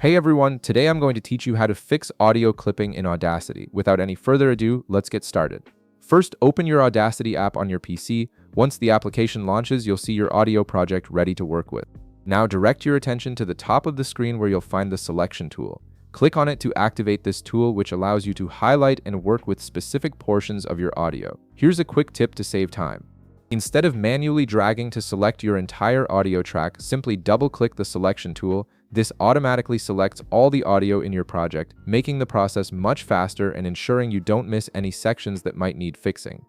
Hey everyone, today I'm going to teach you how to fix audio clipping in Audacity. Without any further ado, let's get started. First, open your Audacity app on your PC. Once the application launches, you'll see your audio project ready to work with. Now direct your attention to the top of the screen where you'll find the selection tool. Click on it to activate this tool, which allows you to highlight and work with specific portions of your audio. Here's a quick tip to save time. Instead of manually dragging to select your entire audio track, simply double-click the selection tool. This automatically selects all the audio in your project, making the process much faster and ensuring you don't miss any sections that might need fixing.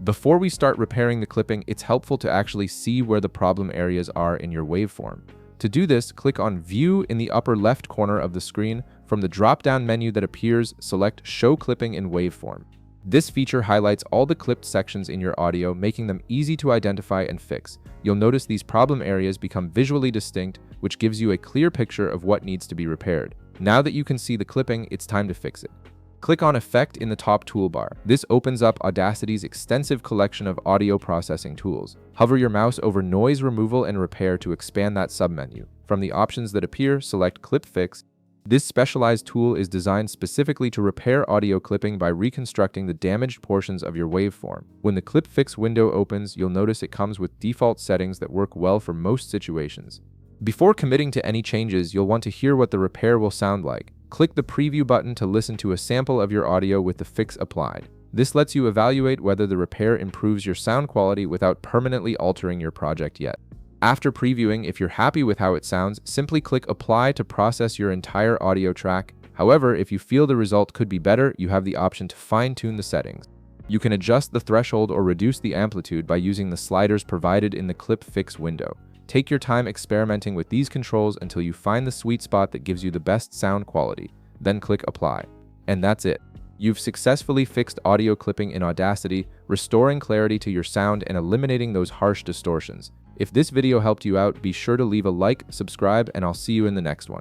Before we start repairing the clipping, it's helpful to actually see where the problem areas are in your waveform. To do this, click on View in the upper left corner of the screen. From the drop-down menu that appears, select Show Clipping in Waveform. This feature highlights all the clipped sections in your audio, making them easy to identify and fix. You'll notice these problem areas become visually distinct, which gives you a clear picture of what needs to be repaired. Now that you can see the clipping, it's time to fix it. Click on Effect in the top toolbar. This opens up Audacity's extensive collection of audio processing tools. Hover your mouse over Noise Removal and Repair to expand that submenu. From the options that appear, select Clip Fix. This specialized tool is designed specifically to repair audio clipping by reconstructing the damaged portions of your waveform. When the Clip Fix window opens, you'll notice it comes with default settings that work well for most situations. Before committing to any changes, you'll want to hear what the repair will sound like. Click the Preview button to listen to a sample of your audio with the fix applied. This lets you evaluate whether the repair improves your sound quality without permanently altering your project yet. After previewing, if you're happy with how it sounds, simply click Apply to process your entire audio track. However, if you feel the result could be better, you have the option to fine-tune the settings. You can adjust the threshold or reduce the amplitude by using the sliders provided in the Clip Fix window. Take your time experimenting with these controls until you find the sweet spot that gives you the best sound quality. Then click Apply. And that's it. You've successfully fixed audio clipping in Audacity, restoring clarity to your sound and eliminating those harsh distortions. If this video helped you out, be sure to leave a like, subscribe, and I'll see you in the next one.